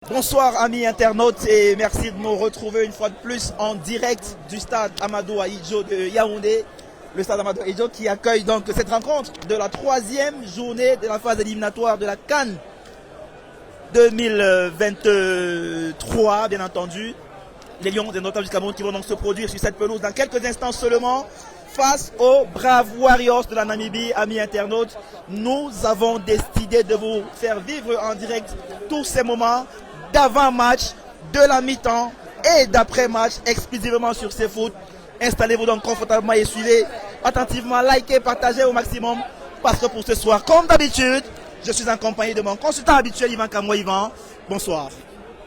Bonsoir amis internautes et merci de nous retrouver une fois de plus en direct du stade Amadou Ahidjo de Yaoundé. Le stade Amadou Ahidjo qui accueille donc cette rencontre de la troisième journée de la phase éliminatoire de la CAN 2023 bien entendu. Les Lions des Notables du Cameroun qui vont donc se produire sur cette pelouse dans quelques instants seulement face aux Braves Warriors de la Namibie. Amis internautes, nous avons décidé de vous faire vivre en direct tous ces moments d'avant-match, de la mi-temps et d'après-match exclusivement sur CFoot. Installez-vous donc confortablement et suivez attentivement, likez, partagez au maximum parce que pour ce soir, comme d'habitude, je suis en compagnie de mon consultant habituel Yvan Kamwa. Yvan, bonsoir.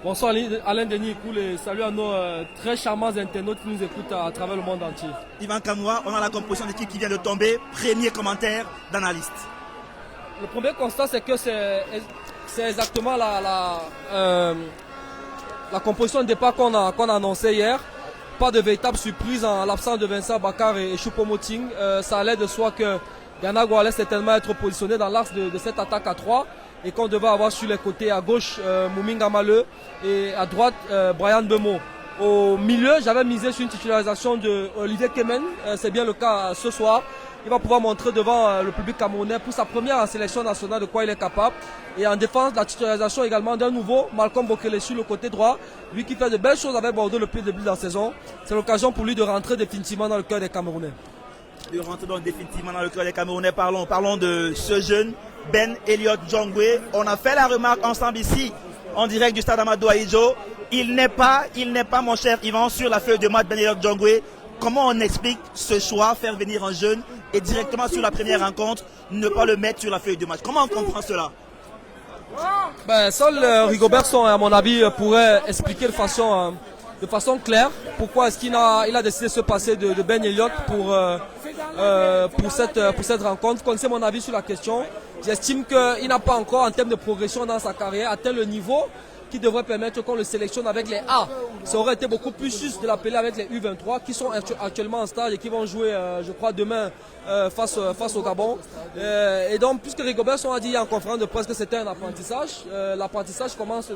Bonsoir Alain Denis Koul et salut à nos très charmants internautes qui nous écoutent à travers le monde entier. Yvan Kamwa, on a la composition d'équipe qui vient de tomber. Premier commentaire d'analyste. Le premier constat, c'est que c'est exactement la composition de départ qu'on a annoncée hier. Pas de véritable surprise en l'absence de Vincent Bakar et Choupo-Moting. Ça allait de soi que Ganago allait certainement être positionné dans l'axe de cette attaque à 3 et qu'on devait avoir sur les côtés à gauche Mouminga Maleu et à droite Brian Bemo. Au milieu, j'avais misé sur une titularisation de Olivier Kemen. C'est bien le cas ce soir. Il va pouvoir montrer devant le public camerounais pour sa première sélection nationale de quoi il est capable. Et en défense, la titularisation également d'un nouveau, Malcolm Bokele sur le côté droit. Lui qui fait de belles choses avec Bordeaux depuis le début de la saison. C'est l'occasion pour lui de rentrer définitivement dans le cœur des Camerounais. De rentrer donc définitivement dans le cœur des Camerounais. Parlons de ce jeune Ben Elliott Jongwe. On a fait la remarque ensemble ici, en direct du stade Amadou Ahidjo. Il n'est pas mon cher Yvan sur la feuille de match Ben Elliott Jongwe. Comment on explique ce choix, faire venir un jeune et directement sur la première rencontre, ne pas le mettre sur la feuille de match? Comment on comprend cela? Seul Rigobertson, à mon avis, pourrait expliquer de façon claire pourquoi est-ce qu'il a décidé de se passer de Ben Elliott pour cette rencontre. Vous connaissez mon avis sur la question. J'estime qu'il n'a pas encore, en termes de progression dans sa carrière, atteint le niveau qui devrait permettre qu'on le sélectionne avec les A. Ça aurait été beaucoup plus juste de l'appeler avec les U23 qui sont actuellement en stage et qui vont jouer, je crois, demain face au Gabon. Et donc, puisque Rigobertson a dit en conférence de presse que c'était un apprentissage, l'apprentissage commence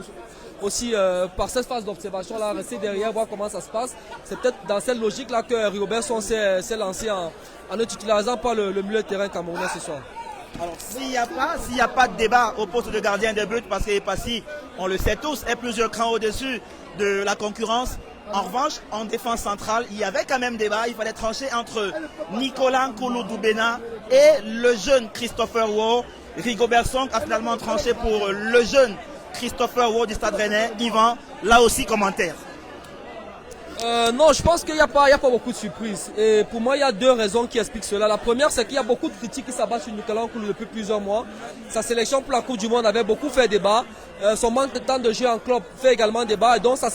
aussi par cette phase d'observation-là, rester derrière, voir comment ça se passe. C'est peut-être dans cette logique-là que Rigobertson s'est lancé en ne titularisant pas le milieu de terrain camerounais ce soir. Alors, s'il n'y a pas de débat au poste de gardien de but, parce que Passy, on le sait tous, est plusieurs crans au-dessus de la concurrence. En revanche, en défense centrale, il y avait quand même débat. Il fallait trancher entre Nicolas Nkulu-Doubena et le jeune Christopher Wo. Rigobertson a finalement tranché pour le jeune Christopher Wo du Stade Rennais. Yvan, là aussi, commentaire. Non, je pense qu'il n'y a pas beaucoup de surprises. Et pour moi, il y a deux raisons qui expliquent cela. La première, c'est qu'il y a beaucoup de critiques qui s'abattent sur Nicolas Nkulu depuis plusieurs mois. Sa sélection pour la Coupe du Monde avait beaucoup fait débat. Son manque de temps de jeu en club fait également débat. Et donc sa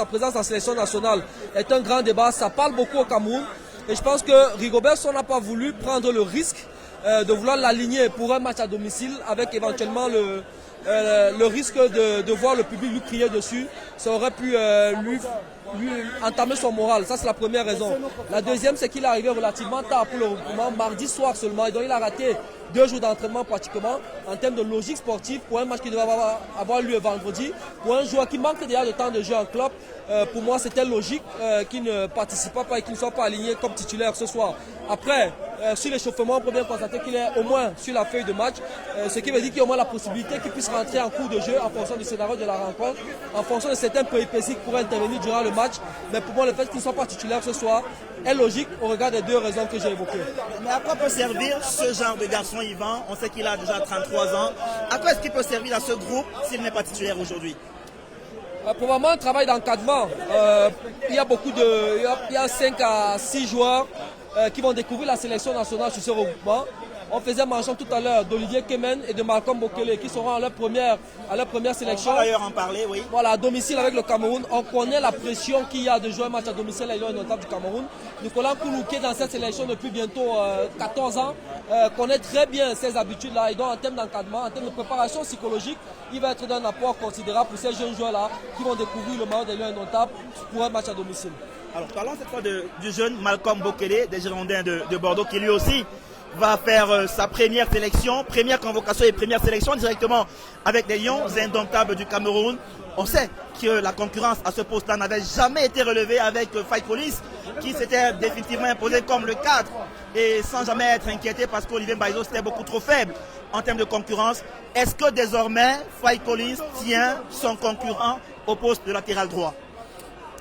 présence en sélection nationale est un grand débat. Ça parle beaucoup au Cameroun. Et je pense que Rigobertson n'a pas voulu prendre le risque de vouloir l'aligner pour un match à domicile avec éventuellement le risque de voir le public lui crier dessus. Ça aurait pu lui entamer son moral. Ça, c'est la première raison. La deuxième, c'est qu'il est arrivé relativement tard pour le regroupement, mardi soir seulement. Et donc, il a raté 2 jours d'entraînement pratiquement en termes de logique sportive pour un match qui devait avoir lieu vendredi. Pour un joueur qui manque déjà de temps de jeu en club, pour moi, c'était logique qu'il ne participe pas et qu'il ne soit pas aligné comme titulaire ce soir. Après, sur l'échauffement, on peut bien constater qu'il est au moins sur la feuille de match, ce qui veut dire qu'il y a au moins la possibilité qu'il puisse rentrer en cours de jeu en fonction du scénario de la rencontre, en fonction de certains péripéties qui pourraient intervenir durant le match. Mais pour moi, le fait qu'il ne soit pas titulaire ce soir est logique au regard des deux raisons que j'ai évoquées. Mais à quoi peut servir ce genre de garçon, Yvan? On sait qu'il a déjà 33 ans. À quoi est-ce qu'il peut servir à ce groupe s'il n'est pas titulaire aujourd'hui? Probablement un travail d'encadrement. Il y a 5 à 6 joueurs qui vont découvrir la sélection nationale sur ce regroupement. On faisait mention tout à l'heure d'Olivier Kemen et de Malcolm Bokele qui seront à leur première sélection. On va d'ailleurs en parler, oui. Voilà, à domicile avec le Cameroun. On connaît la pression qu'il y a de jouer un match à domicile à Lyon notable du Cameroun. Nicolas Nkulu, qui est dans cette sélection depuis bientôt 14 ans, connaît très bien ces habitudes-là. Et donc en termes d'encadrement, en termes de préparation psychologique, il va être d'un apport considérable pour ces jeunes joueurs-là qui vont découvrir le maillot des Lions notables pour un match à domicile. Alors parlons cette fois du jeune Malcolm Bokele, des Girondins de Bordeaux, qui lui aussi va faire sa première sélection, première convocation et première sélection directement avec les Lions indomptables du Cameroun. On sait que la concurrence à ce poste-là n'avait jamais été relevée avec Fight Police, qui s'était définitivement imposé comme le cadre et sans jamais être inquiété parce qu'Olivier Mbaizo c'était beaucoup trop faible en termes de concurrence. Est-ce que désormais Fight Police tient son concurrent au poste de latéral droit?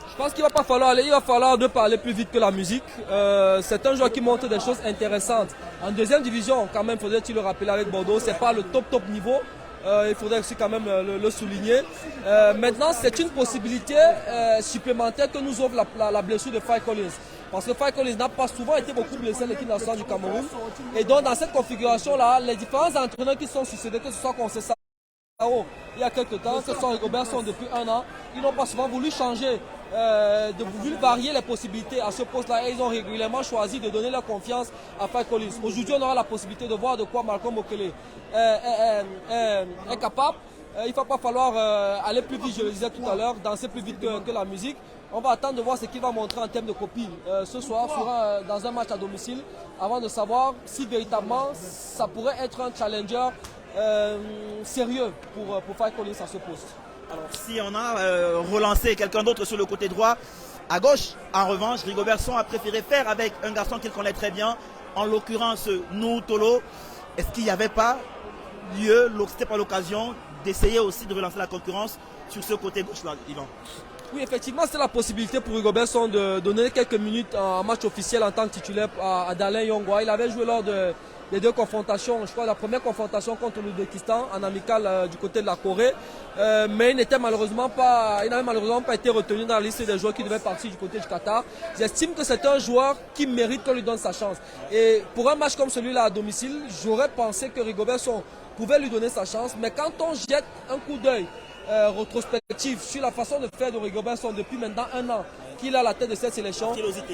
Je pense qu'il va pas falloir aller, il va falloir de parler plus vite que la musique. C'est un joueur qui montre des choses intéressantes. En deuxième division, quand même, faudrait-il le rappeler avec Bordeaux, c'est pas le top niveau. Il faudrait aussi quand même le souligner. Maintenant, c'est une possibilité supplémentaire que nous offre la blessure de Fight Collins. Parce que Fight Collins n'a pas souvent été beaucoup blessé à l'équipe nationale du Cameroun. Et donc, dans cette configuration-là, les différents entraîneurs qui sont succédés, que ce soit Conceição il y a quelques temps, que ce soit Rigobert sont depuis un an, ils n'ont pas souvent voulu changer, voulu varier les possibilités à ce poste-là et ils ont régulièrement choisi de donner leur confiance à Fight Collins. Aujourd'hui, on aura la possibilité de voir de quoi Malcolm Okele est capable. Il ne va pas falloir aller plus vite, je le disais tout à l'heure, danser plus vite que la musique. On va attendre de voir ce qu'il va montrer en termes de copie ce soir dans un match à domicile avant de savoir si véritablement ça pourrait être un challenger sérieux pour Fight Collins à ce poste. Alors si on a relancé quelqu'un d'autre sur le côté droit, à gauche, en revanche, Rigobertson a préféré faire avec un garçon qu'il connaît très bien, en l'occurrence Nou Tolo. Est-ce qu'il n'y avait pas lieu, c'était pas l'occasion d'essayer aussi de relancer la concurrence sur ce côté gauche-là, Yvan? Oui, effectivement, c'est la possibilité pour Rigobertson de donner quelques minutes en match officiel en tant que titulaire à Dalen Yongwa. Il avait joué lors des deux confrontations, je crois la première confrontation contre l'Ouzbékistan en amical du côté de la Corée, mais il n'avait malheureusement pas été retenu dans la liste des joueurs qui devaient partir du côté du Qatar. J'estime que c'est un joueur qui mérite qu'on lui donne sa chance. Et pour un match comme celui-là à domicile, j'aurais pensé que Rigobertson pouvait lui donner sa chance, mais quand on jette un coup d'œil rétrospective sur la façon de faire de Rigobertson depuis maintenant un an qu'il a la tête de cette sélection.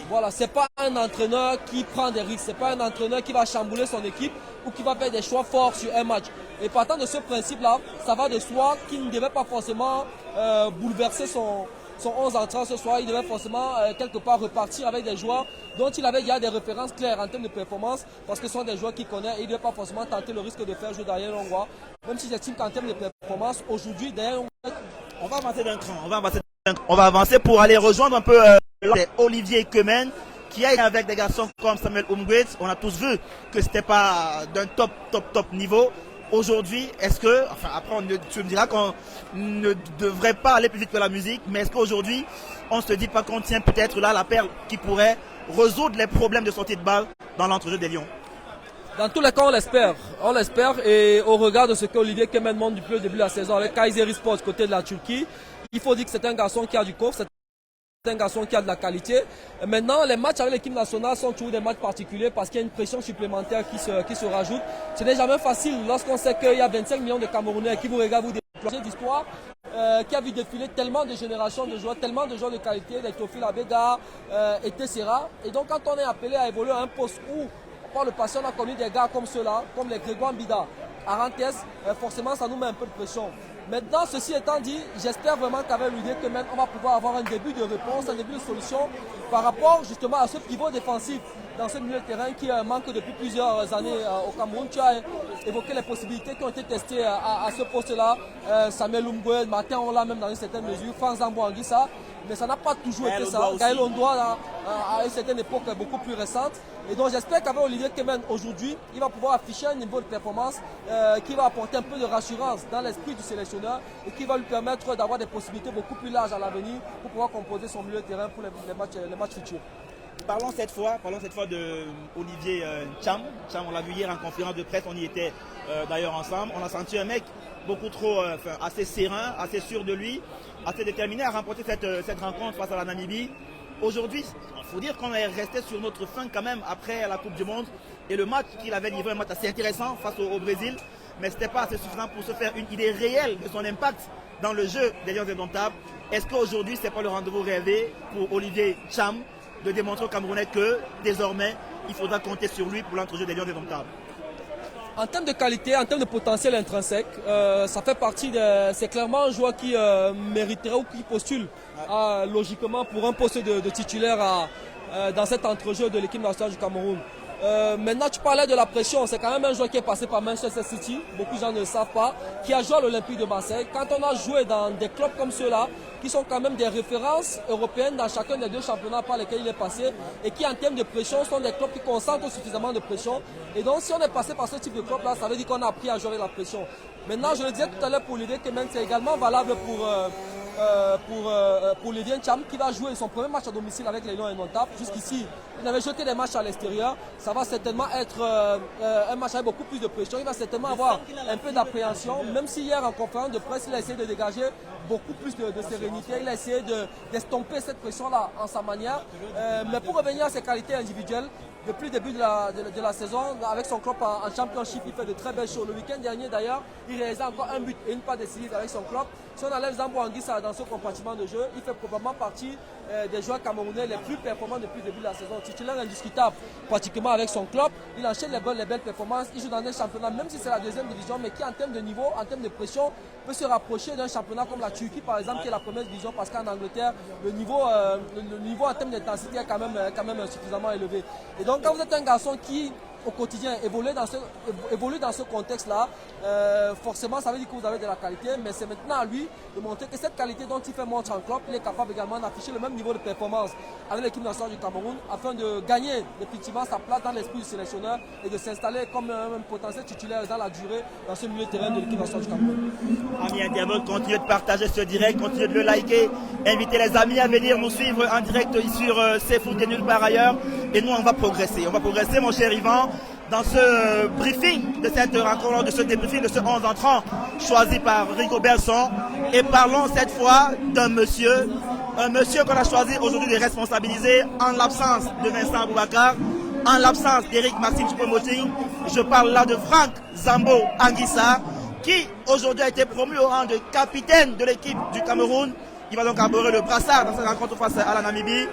Voilà, c'est pas un entraîneur qui prend des risques, c'est pas un entraîneur qui va chambouler son équipe ou qui va faire des choix forts sur un match. Et partant de ce principe-là, ça va de soi qu'il ne devait pas forcément bouleverser son 11 entrants ce soir. Il devait forcément quelque part repartir avec des joueurs dont il avait déjà des références claires en termes de performance parce que ce sont des joueurs qu'il connaît et il ne devait pas forcément tenter le risque de faire jouer Daniel Longwa. Même si j'estime qu'en termes de performance, aujourd'hui, Daniel Longwa... On va avancer d'un cran, on va avancer pour aller rejoindre un peu Olivier Kemen qui a été avec des garçons comme Samuel Umgwet. On a tous vu que c'était pas d'un top niveau. Aujourd'hui, est-ce que, enfin après tu me diras qu'on ne devrait pas aller plus vite que la musique, mais est-ce qu'aujourd'hui on se dit pas qu'on tient peut-être là la perle qui pourrait résoudre les problèmes de sortie de balle dans l'entrejeu des Lions? Dans tous les cas, on l'espère et au regard de ce qu'Olivier Kemen montre depuis le début de la saison avec Kayserispor côté de la Turquie, il faut dire que c'est un garçon qui a du coffre, c'est un garçon qui a de la qualité. Maintenant, les matchs avec l'équipe nationale sont toujours des matchs particuliers parce qu'il y a une pression supplémentaire qui se rajoute. Ce n'est jamais facile lorsqu'on sait qu'il y a 25 millions de Camerounais qui vous regardent vous déployer d'histoire, qui a vu défiler tellement de générations de joueurs, tellement de joueurs de qualité, des Tofil Abega et Tessera. Et donc quand on est appelé à évoluer à un poste où par le passé on a connu des gars comme ceux-là, comme les Grégoire Mbida, Arantes, forcément ça nous met un peu de pression. Maintenant, ceci étant dit, j'espère vraiment qu'avec l'idée que même on va pouvoir avoir un début de réponse, un début de solution par rapport justement à ce pivot défensif dans ce milieu de terrain qui manque depuis plusieurs années au Cameroun. Tu as évoqué les possibilités qui ont été testées à ce poste-là. Samuel Umgwe, Martin on l'a même dans une certaine mesure, Fanzambo Anguissa, mais ça n'a pas toujours été ça. Gaël Ondoa à une certaine époque beaucoup plus récente. Et donc j'espère qu'avec Olivier Kemen aujourd'hui, il va pouvoir afficher un niveau de performance qui va apporter un peu de rassurance dans l'esprit du sélectionneur et qui va lui permettre d'avoir des possibilités beaucoup plus larges à l'avenir pour pouvoir composer son milieu de terrain pour les matchs futurs. Parlons cette fois de Olivier Cham. On l'a vu hier en conférence de presse, on y était d'ailleurs ensemble. On a senti un mec beaucoup trop, assez serein, assez sûr de lui, assez déterminé à remporter cette rencontre face à la Namibie. Aujourd'hui, il faut dire qu'on est resté sur notre fin quand même après la Coupe du Monde et le match qu'il avait livré, un match assez intéressant face au Brésil, mais ce n'était pas assez suffisant pour se faire une idée réelle de son impact dans le jeu des Lions indomptables. Est-ce qu'aujourd'hui, ce n'est pas le rendez-vous rêvé pour Olivier Cham de démontrer aux Camerounais que désormais, il faudra compter sur lui pour l'entrejeu des Lions indomptables? En termes de qualité, en termes de potentiel intrinsèque, ça fait partie c'est clairement un joueur qui mériterait ou qui postule logiquement pour un poste de titulaire dans cet entrejeu de l'équipe nationale du Cameroun. Maintenant, tu parlais de la pression. C'est quand même un joueur qui est passé par Manchester City. Beaucoup de gens ne le savent pas. Qui a joué à l'Olympique de Marseille. Quand on a joué dans des clubs comme ceux-là, qui sont quand même des références européennes dans chacun des deux championnats par lesquels il est passé, et qui en termes de pression sont des clubs qui concentrent suffisamment de pression. Et donc, si on est passé par ce type de club-là, ça veut dire qu'on a appris à gérer la pression. Maintenant, je le disais tout à l'heure pour Olivier Kemen, c'est également valable pour Levien Cham, qui va jouer son premier match à domicile avec les Lions Indomptables. Jusqu'ici, il n'avait jeté des matchs à l'extérieur. Ça va certainement être un match avec beaucoup plus de pression. Il va certainement avoir un peu d'appréhension, même si hier en conférence de presse, il a essayé de dégager beaucoup plus de sérénité. Il a essayé d'estomper cette pression-là en sa manière. Mais pour revenir à ses qualités individuelles, depuis le début de la saison, avec son club en championship, il fait de très belles choses. Le week-end dernier d'ailleurs, il réalise encore un but et une passe décisive avec son club. Si on enlève Zambo Anguissa dans ce compartiment de jeu, il fait probablement partie des joueurs camerounais les plus performants depuis le début de la saison. Titulaire indiscutable pratiquement avec son club. Il enchaîne les belles performances. Il joue dans un championnat, même si c'est la deuxième division, mais qui en termes de niveau, en termes de pression, peut se rapprocher d'un championnat comme la Turquie par exemple, qui est la première division, parce qu'en Angleterre, le niveau en termes d'intensité est quand même suffisamment élevé. Et donc quand vous êtes un garçon qui au quotidien évolue dans ce contexte-là, forcément ça veut dire que vous avez de la qualité, mais c'est maintenant à lui de montrer que cette qualité dont il fait montre en club, il est capable également d'afficher le même niveau de performance avec l'équipe nationale du Cameroun afin de gagner définitivement sa place dans l'esprit du sélectionneur et de s'installer comme un potentiel titulaire dans la durée dans ce milieu de terrain de l'équipe nationale du Cameroun. Amis internautes, continuez de partager ce direct, continuez de le liker, invitez les amis à venir nous suivre en direct sur CFoot et nulle part ailleurs. Et nous, on va progresser. On va progresser, mon cher Yvan, dans ce briefing de cette rencontre, de ce débriefing de ce 11 entrant choisi par Rigo Belson. Et parlons cette fois d'un monsieur, un monsieur qu'on a choisi aujourd'hui de responsabiliser en l'absence de Vincent Aboubakar, en l'absence d'Éric Maxime Choupo-Moting. Je parle là de Franck Zambo Anguissa, qui aujourd'hui a été promu au rang de capitaine de l'équipe du Cameroun. Il va donc arborer le brassard dans cette rencontre face à la Namibie.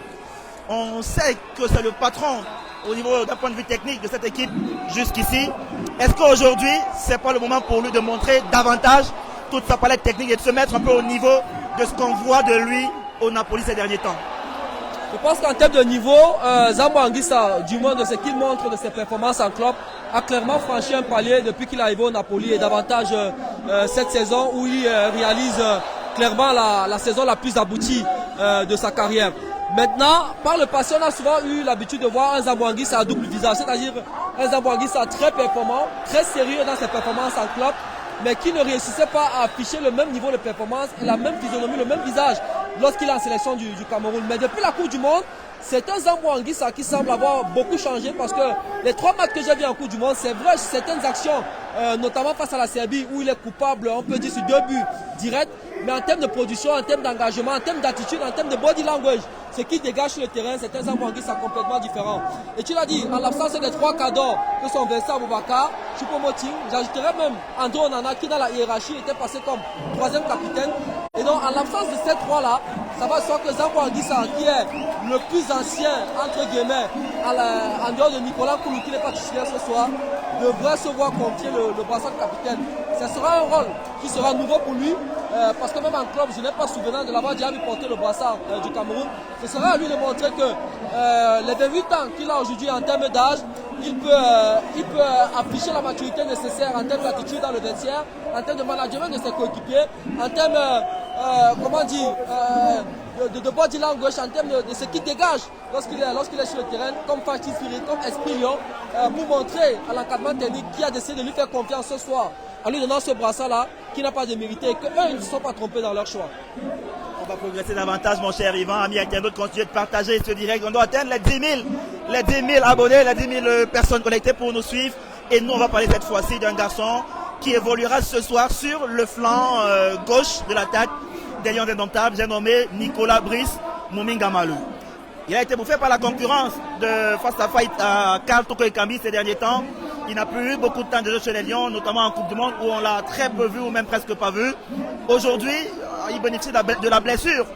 On sait que c'est le patron au niveau d'un point de vue technique de cette équipe jusqu'ici. Est-ce qu'aujourd'hui, ce n'est pas le moment pour lui de montrer davantage toute sa palette technique et de se mettre un peu au niveau de ce qu'on voit de lui au Napoli ces derniers temps? Je pense qu'en termes de niveau, Zambo Anguissa, du moins de ce qu'il montre de ses performances en club, a clairement franchi un palier depuis qu'il est arrivé au Napoli et davantage cette saison où il réalise clairement la saison la plus aboutie de sa carrière. Maintenant, par le passé, on a souvent eu l'habitude de voir un Zambo Anguissa à double visage, c'est-à-dire un Zambo Anguissa très performant, très sérieux dans ses performances en club, mais qui ne réussissait pas à afficher le même niveau de performance et la même physionomie, le même visage lorsqu'il est en sélection du Cameroun. Mais depuis la Coupe du Monde, c'est un Zambo Anguissa qui semble avoir beaucoup changé parce que les 3 matchs que j'ai vus en Coupe du Monde, c'est vrai, certaines actions, notamment face à la Serbie, où il est coupable, on peut dire, sur 2 buts directs, mais en termes de production, en termes d'engagement, en termes d'attitude, en termes de body language, ce qui dégage sur le terrain, c'est un Zambo Anguissa complètement différent. Et tu l'as dit, en l'absence des 3 cadors que sont Vincent Aboubakar, Choupo-Moting, j'ajouterais même André Onana qui dans la hiérarchie était passé comme 3e capitaine. Et donc en l'absence de ces 3-là, ça va soit que Zambo Anguissa, qui est le plus ancien, entre guillemets, en dehors de Nicolas Koulou, qui n'est pas titulaire ce soir, devrait se voir confier le brassard de capitaine. Ce sera un rôle qui sera nouveau pour lui, parce que même en club, je n'ai pas souvenir de l'avoir déjà vu porter le brassard du Cameroun. Ce sera à lui de montrer que les 28 ans qu'il a aujourd'hui en termes d'âge, il peut afficher la maturité nécessaire en termes d'attitude dans le vestiaire, en termes de management de ses coéquipiers, en termes de body language, en termes de ce qu'il dégage lorsqu'il est sur le terrain, comme parti spirit, comme esprit lion, pour montrer à l'encadrement technique qui a décidé de lui faire confiance ce soir, en lui donnant ce brassard-là, qui n'a pas de mérité et qu'eux, ils ne se sont pas trompés dans leur choix. On va progresser davantage, mon cher Yvan. Amis internautes, continuez de partager ce direct. On doit atteindre les 10 000 abonnés, les 10 000 personnes connectées pour nous suivre. Et nous, on va parler cette fois-ci d'un garçon qui évoluera ce soir sur le flanc gauche de l'attaque des Lions Indomptables. J'ai nommé Nicolas Brice Moumingamalou. Il a été bouffé par la concurrence de face à fight à Karl Toko Ekambi ces derniers temps. Il n'a plus eu beaucoup de temps de jeu chez les Lions, notamment en Coupe du Monde où on l'a très peu vu ou même presque pas vu. Aujourd'hui, il bénéficie de la blessure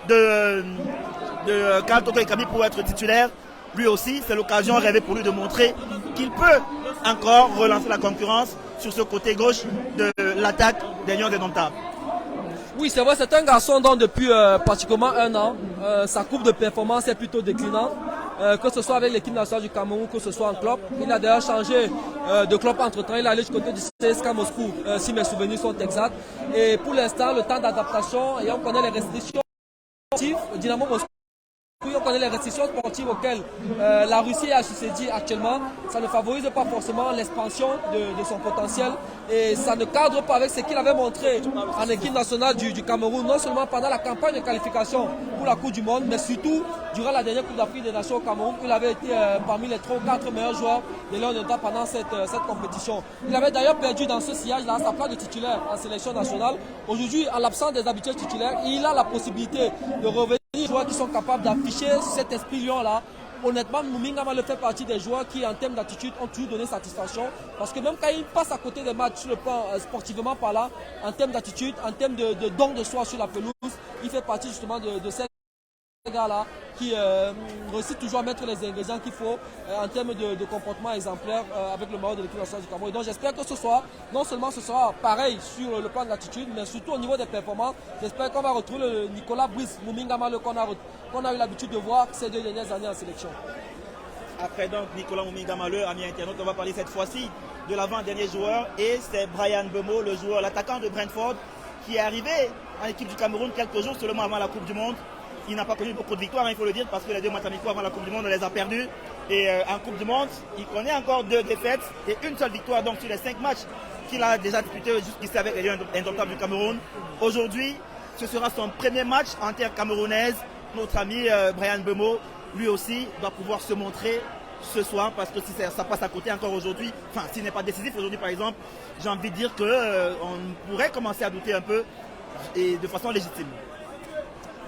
de Karl Toko Ekambi pour être titulaire. Lui aussi, c'est l'occasion rêvée pour lui de montrer qu'il peut encore relancer la concurrence sur ce côté gauche de l'attaque des Lions Indomptables. Oui, c'est vrai, c'est un garçon dont depuis pratiquement 1 an, sa courbe de performance est plutôt déclinante. que ce soit avec l'équipe nationale du Cameroun, que ce soit en club. Il a d'ailleurs changé de club entre-temps. Il est allé du côté du CSKA Moscou, si mes souvenirs sont exacts. Et pour l'instant, le temps d'adaptation, et on connaît les restrictions sportives, Dynamo Moscou. Oui, on connaît les restrictions sportives auxquelles la Russie a dit actuellement. Ça ne favorise pas forcément l'expansion de son potentiel et ça ne cadre pas avec ce qu'il avait montré en équipe nationale du Cameroun, non seulement pendant la campagne de qualification pour la Coupe du Monde, mais surtout durant la dernière Coupe d'Afrique des Nations au Cameroun. Il avait été parmi les 3 ou 4 meilleurs joueurs de Lions d'État pendant cette compétition. Il avait d'ailleurs perdu dans ce sillage-là sa place de titulaire en sélection nationale. Aujourd'hui, en l'absence des habituels titulaires, il a la possibilité de revenir. Les joueurs qui sont capables d'afficher cet esprit lion-là. Honnêtement, Mouminga Malo fait partie des joueurs qui, en termes d'attitude, ont toujours donné satisfaction. Parce que même quand il passe à côté des matchs sur le plan sportivement par là, en termes d'attitude, en termes de don de soi sur la pelouse, il fait partie justement de ces gars-là qui réussit toujours à mettre les ingrédients qu'il faut en termes de comportement exemplaire avec le maillot de l'équipe nationale du Cameroun. Donc j'espère que ce soir, non seulement ce sera pareil sur le plan de l'attitude, mais surtout au niveau des performances. J'espère qu'on va retrouver le Nicolas Brice Mouminga Malo qu'on a eu l'habitude de voir ces 2 dernières années en sélection. Après donc Nicolas Mouminga Malo, ami internaute, on va parler cette fois-ci de l'avant-dernier joueur et c'est Bryan Mbeumo, le joueur, l'attaquant de Brentford, qui est arrivé en équipe du Cameroun quelques jours seulement avant la Coupe du Monde. Il n'a pas connu beaucoup de victoires, il faut le dire, parce que les 2 matchs amicaux avant la Coupe du Monde, on les a perdus. Et en Coupe du Monde, il connaît encore 2 défaites et une seule victoire donc sur les 5 matchs qu'il a déjà disputés jusqu'ici avec les Lions indomptables du Cameroun. Aujourd'hui, ce sera son premier match en terre camerounaise. Notre ami Bryan Mbeumo, lui aussi, doit pouvoir se montrer ce soir, parce que si ça passe à côté encore aujourd'hui, enfin s'il n'est pas décisif aujourd'hui par exemple, j'ai envie de dire qu'on pourrait commencer à douter un peu et de façon légitime.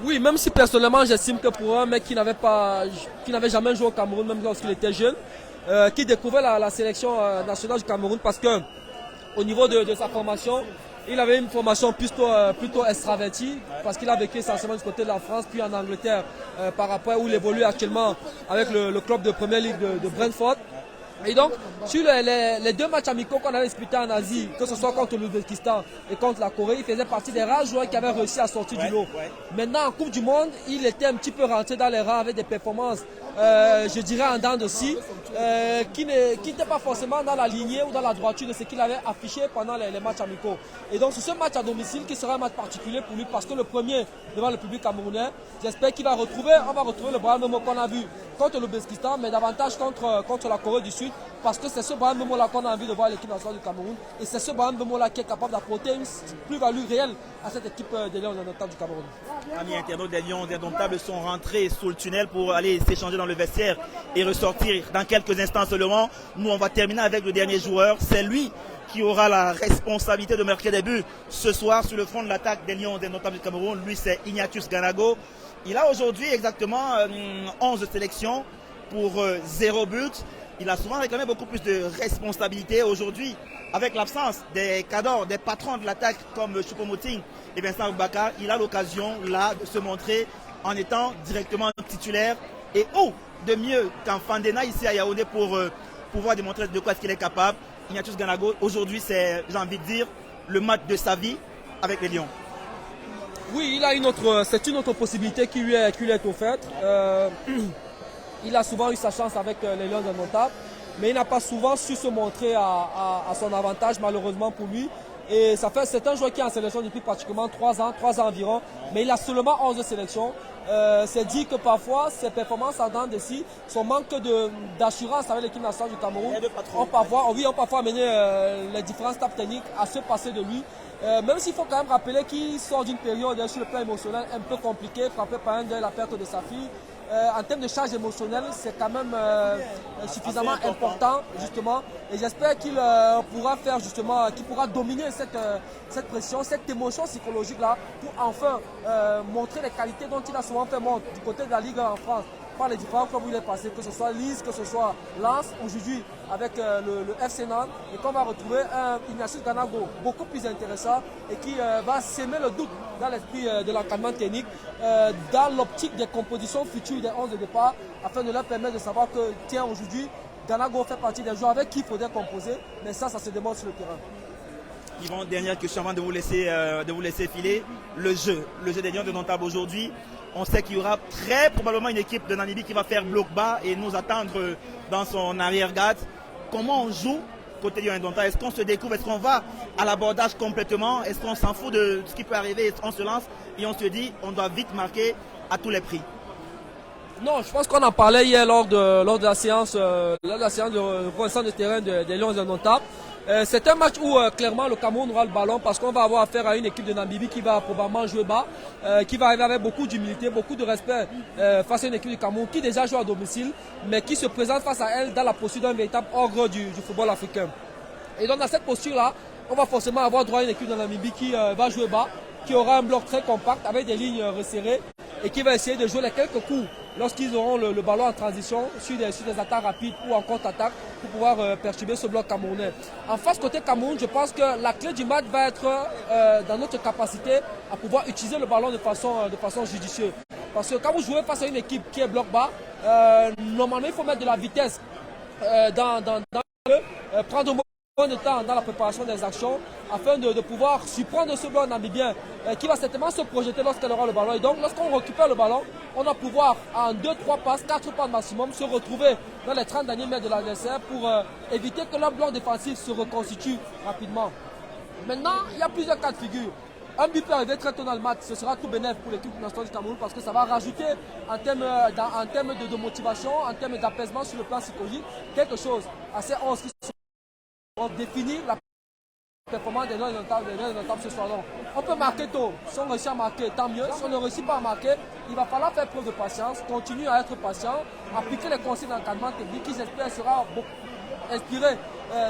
Oui, même si personnellement j'estime que pour un mec qui n'avait jamais joué au Cameroun, même lorsqu'il était jeune, qui découvrait la sélection nationale du Cameroun, parce que au niveau de sa formation, il avait une formation plutôt extravertie, parce qu'il a vécu essentiellement du côté de la France, puis en Angleterre, par rapport où il évolue actuellement avec le club de Première Ligue de Brentford. Et donc, sur les 2 matchs amicaux qu'on avait disputés en Asie, que ce soit contre l'Ouzbékistan et contre la Corée, il faisait partie des rares joueurs qui avaient réussi à sortir du lot. Maintenant, en Coupe du Monde, il était un petit peu rentré dans les rangs avec des performances, je dirais en dents de scie, qui n'étaient pas forcément dans la lignée ou dans la droiture de ce qu'il avait affiché pendant les matchs amicaux. Et donc, c'est ce match à domicile qui sera un match particulier pour lui, parce que le premier devant le public camerounais, j'espère qu'on va retrouver le Bryan Mbeumo qu'on a vu contre l'Ouzbékistan, mais davantage contre la Corée du Sud. Parce que c'est ce Bryan Mbeumo-là qu'on a envie de voir l'équipe nationale du Cameroun. Et c'est ce Bryan Mbeumo-là qui est capable d'apporter une plus-value réelle à cette équipe des Lions indomptables du Cameroun. Amis internautes, des Lions indomptables sont rentrés sous le tunnel pour aller s'échanger dans le vestiaire et ressortir dans quelques instants seulement. Nous, on va terminer avec le dernier joueur. C'est lui qui aura la responsabilité de marquer des buts ce soir sur le front de l'attaque des Lions indomptables du Cameroun. Lui, c'est Ignatius Ganago. Il a aujourd'hui exactement 11 sélections pour 0 but. Il a souvent réclamé beaucoup plus de responsabilités aujourd'hui, avec l'absence des cadors, des patrons de l'attaque comme Choupo-Moting et Vincent Aboubakar. Il a l'occasion là de se montrer en étant directement titulaire. Et de mieux qu'en Fandena ici à Yaoundé pour pouvoir démontrer de quoi est-ce qu'il est capable. Ignatius Ganago, aujourd'hui c'est, j'ai envie de dire, le match de sa vie avec les Lions. Oui, c'est une autre possibilité qui lui est offerte. Il a souvent eu sa chance avec les Lions indomptables, mais il n'a pas souvent su se montrer à son avantage, malheureusement pour lui. Et c'est un joueur qui est en sélection depuis pratiquement 3 ans environ, mais il a seulement 11 sélections. C'est dit que parfois ses performances en dents de scie, son manque d'assurance avec l'équipe nationale du Cameroun, ont parfois amené les différents staffs techniques à se passer de lui. Même s'il faut quand même rappeler qu'il sort d'une période sur le plan émotionnel un peu compliquée, frappé par la perte de sa fille. En termes de charge émotionnelle, c'est quand même suffisamment important, justement. Et j'espère qu'il pourra dominer cette pression, cette émotion psychologique-là, pour enfin montrer les qualités dont il a souvent fait montre du côté de la Ligue en France, par les différents clubs où il est passé, que ce soit Lens, que ce soit Lens, aujourd'hui avec le FC Nantes, et qu'on va retrouver un Ignatius Ganago beaucoup plus intéressant et qui va s'aimer le doute dans l'esprit de l'encadrement technique, dans l'optique des compositions futures des 11 de départ, afin de leur permettre de savoir que, tiens, aujourd'hui, Ganago fait partie des joueurs avec qui il faudrait composer, mais ça se démontre sur le terrain. Yvon, dernière question avant de vous laisser filer. Le jeu des Lions indomptables aujourd'hui. On sait qu'il y aura très probablement une équipe de Namibie qui va faire bloc bas et nous attendre dans son arrière-garde. Comment on joue côté Lions indomptables? Est-ce qu'on se découvre? Est-ce qu'on va à l'abordage complètement? Est-ce qu'on s'en fout de ce qui peut arriver? On se lance et on se dit on doit vite marquer à tous les prix. Non, je pense qu'on en parlait hier lors de la séance de reconnaissance de terrain des Lions indomptables. C'est un match où clairement le Cameroun aura le ballon parce qu'on va avoir affaire à une équipe de Namibie qui va probablement jouer bas, qui va arriver avec beaucoup d'humilité, beaucoup de respect face à une équipe du Cameroun qui déjà joue à domicile, mais qui se présente face à elle dans la posture d'un véritable ogre du football africain. Et donc dans cette posture-là, on va forcément avoir droit à une équipe de Namibie qui va jouer bas, qui aura un bloc très compact avec des lignes resserrées et qui va essayer de jouer les quelques coups lorsqu'ils auront le ballon en transition sur des attaques rapides ou en contre-attaque pour pouvoir perturber ce bloc camerounais. En face côté Cameroun, je pense que la clé du match va être dans notre capacité à pouvoir utiliser le ballon de façon judicieuse. Parce que quand vous jouez face à une équipe qui est bloc bas, normalement il faut mettre de la vitesse dans le jeu, prendre de temps dans la préparation des actions afin de pouvoir surprendre ce bloc namibien qui va certainement se projeter lorsqu'elle aura le ballon. Et donc lorsqu'on récupère le ballon, on va pouvoir en 2-3 passes, 4 passes maximum se retrouver dans les 30 derniers mètres de l'adversaire pour éviter que leur bloc défensif se reconstitue rapidement. Maintenant, il y a plusieurs cas de figure. Un but peut arriver très tôt dans le match, ce sera tout bénéfique pour l'équipe nationale du Cameroun parce que ça va rajouter en termes de motivation, en termes d'apaisement sur le plan psychologique, quelque chose assez 11 qui définir la performance des Lions indomptables ce soir-là. On peut marquer tôt, si on réussit à marquer, tant mieux. Si on ne réussit pas à marquer, il va falloir faire preuve de patience, continuer à être patient, appliquer les consignes d'encadrement technique qui j'espère sera inspiré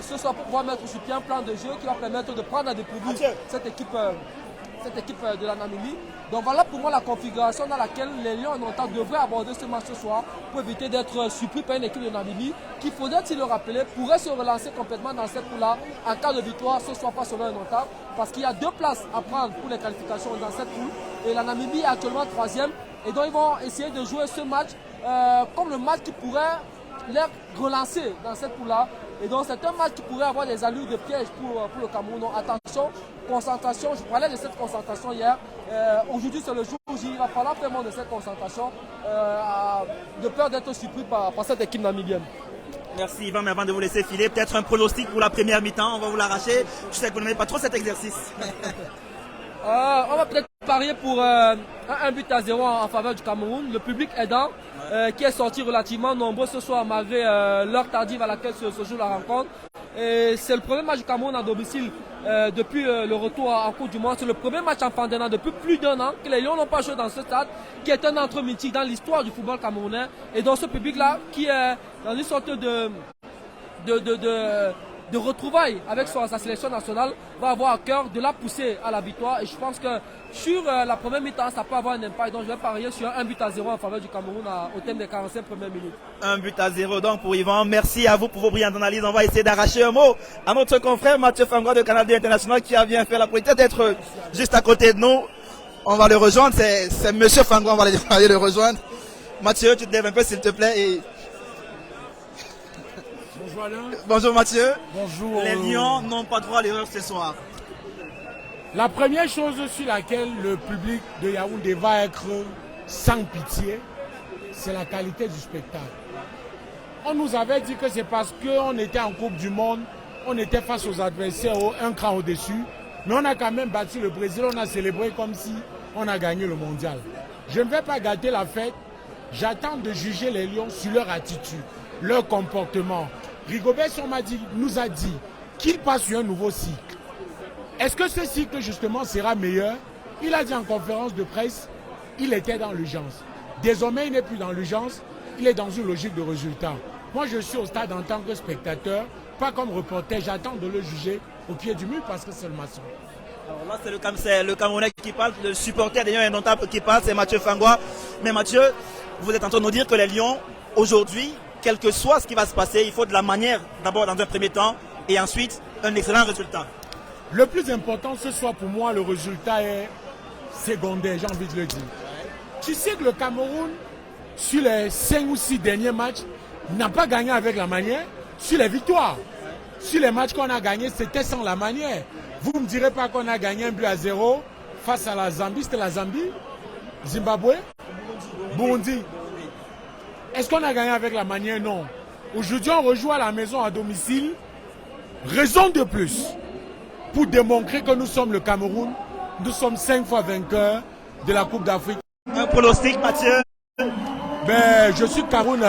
ce soir pour pouvoir mettre sur pied un plan de jeu qui va permettre de prendre à dépourvu cette équipe de la Namibie. Donc voilà pour moi la configuration dans laquelle les Lions indomptables devraient aborder ce match ce soir pour éviter d'être surpris par une équipe de Namibie qui, faudrait-il le rappeler, pourrait se relancer complètement dans cette poule-là en cas de victoire ce soir face aux Lions indomptables parce qu'il y a 2 places à prendre pour les qualifications dans cette poule et la Namibie est actuellement 3e et donc ils vont essayer de jouer ce match comme le match qui pourrait les relancer dans cette poule-là. Et donc c'est un match qui pourrait avoir des allures de piège pour le Cameroun. Donc attention, concentration, je parlais de cette concentration hier. Aujourd'hui c'est le jour où il va falloir faire moins de cette concentration de peur d'être surpris par cette équipe namibienne. Merci Yvan, mais avant de vous laisser filer, peut-être un pronostic pour la première mi-temps, on va vous l'arracher. Je sais que vous n'aimez pas trop cet exercice. On va peut-être parier pour un but à 0 en faveur du Cameroun. Le public aidant, qui est sorti relativement nombreux ce soir malgré l'heure tardive à laquelle se joue la rencontre. Et c'est le premier match du Cameroun à domicile depuis le retour en Coupe du Monde. C'est le premier match en Fandena depuis plus d'1 an que les Lions n'ont pas joué dans ce stade, qui est un entre mythique dans l'histoire du football camerounais. Et dans ce public-là, qui est dans une sorte de retrouvailles avec sa sélection nationale, va avoir à cœur de la pousser à la victoire. Et je pense que sur la première mi-temps, ça peut avoir un impact. Donc je vais parier sur un but à 0 en faveur du Cameroun au thème des 45 premières minutes. Un but à 0 donc pour Yvan. Merci à vous pour vos brillantes analyses. On va essayer d'arracher un mot à notre confrère Mathieu Fangwa de Canal D International qui a bien fait la politesse d'être juste à côté de nous. On va le rejoindre. C'est Monsieur Fangwa, on va aller le rejoindre. Mathieu, tu te lèves un peu s'il te plaît et... Bonjour Alain. Bonjour Mathieu. Bonjour. Les Lions n'ont pas droit à l'erreur ce soir. La première chose sur laquelle le public de Yaoundé va être sans pitié, c'est la qualité du spectacle. On nous avait dit que c'est parce qu'on était en Coupe du Monde, on était face aux adversaires un cran au-dessus, mais on a quand même battu le Brésil, on a célébré comme si on a gagné le mondial. Je ne vais pas gâter la fête, j'attends de juger les Lions sur leur attitude, leur comportement. Rigobert nous a dit qu'il passe sur un nouveau cycle. Est-ce que ce cycle justement sera meilleur? Il a dit en conférence de presse, il était dans l'urgence. Désormais, il n'est plus dans l'urgence, il est dans une logique de résultat. Moi, je suis au stade en tant que spectateur, pas comme reporter, j'attends de le juger au pied du mur parce que c'est le maçon. Alors là, c'est le Camerounais qui parle, le supporter des Lions indomptables qui parle, c'est Mathieu Fangwa. Mais Mathieu, vous êtes en train de nous dire que les Lions, aujourd'hui, quel que soit ce qui va se passer, il faut de la manière d'abord dans un premier temps et ensuite un excellent résultat. Le plus important ce soir pour moi, le résultat est secondaire, j'ai envie de le dire. Tu sais que le Cameroun, sur les 5 ou 6 derniers matchs, n'a pas gagné avec la manière, sur les victoires. Sur les matchs qu'on a gagnés, c'était sans la manière. Vous ne me direz pas qu'on a gagné 1-0 face à la Zambie. C'était la Zambie? Zimbabwe? Burundi. Est-ce qu'on a gagné avec la manière? Non. Aujourd'hui, on rejoue à la maison à domicile. Raison de plus pour démontrer que nous sommes le Cameroun. Nous sommes 5 fois vainqueurs de la Coupe d'Afrique. Un pronostic, Mathieu? Ben, je suis Cameroun.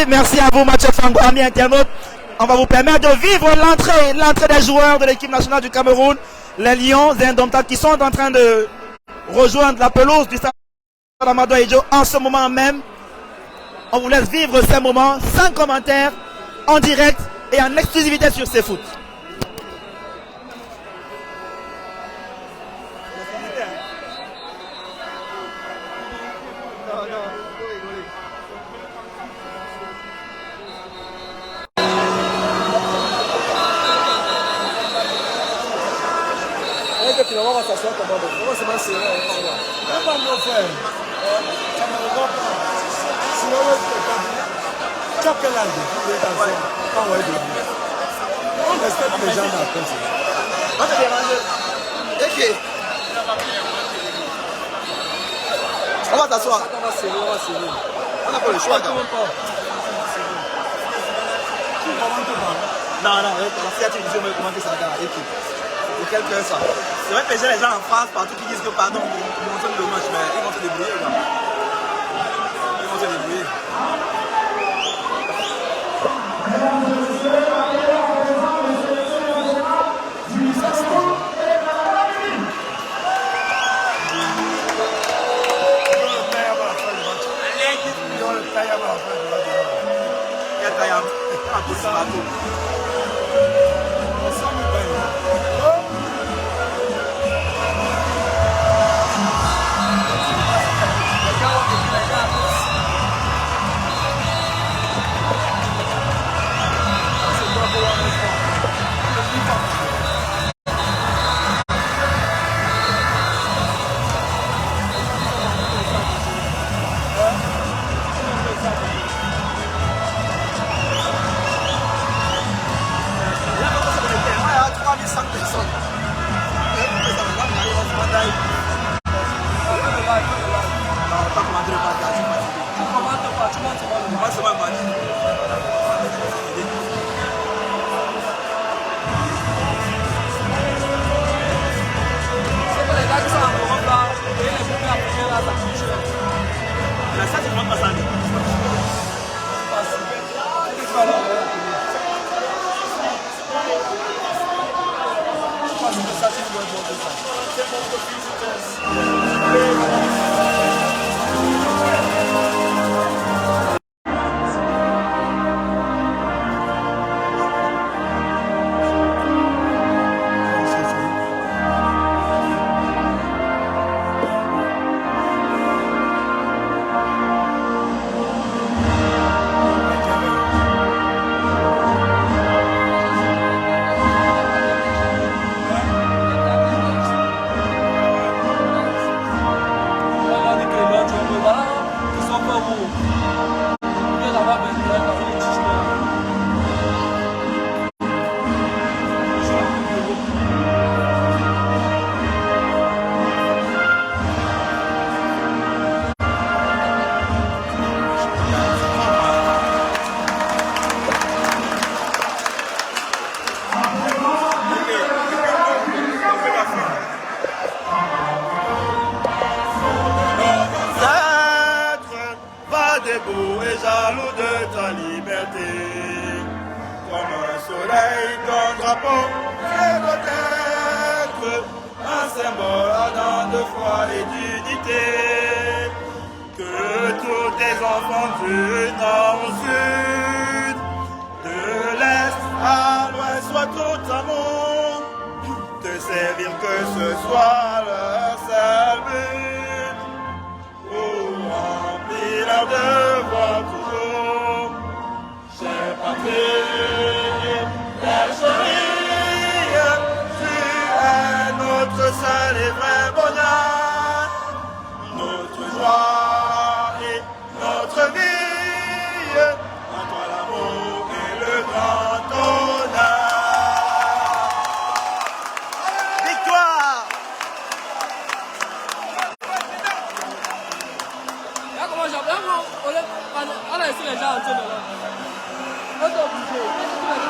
Merci à vous, Mathieu Fango, amis internautes. On va vous permettre de vivre l'entrée des joueurs de l'équipe nationale du Cameroun, les Lions indomptables qui sont en train de rejoindre la pelouse du stade Amadou Ahidjo en ce moment même. On vous laisse vivre ces moments sans commentaire, en direct et en exclusivité sur CFoot. Finalement, on va s'asseoir comme on va se masser. On va nous faire. Ça me regarde pas. Si on veut faire comme quel âge on respecte les gens après ça. On te dérange. Ok. On va t'asseoir. On va serrer, on va serrer. On n'a pas le choix. Non, si tu dis, on va commenter ça dans l'équipe. C'est quelqu'un ça. C'est vrai que les gens en France, partout, qui disent que pardon, ils vont le match, mais ils vont se débrouiller, là. Ils vont se débrouiller. Servir que ce soit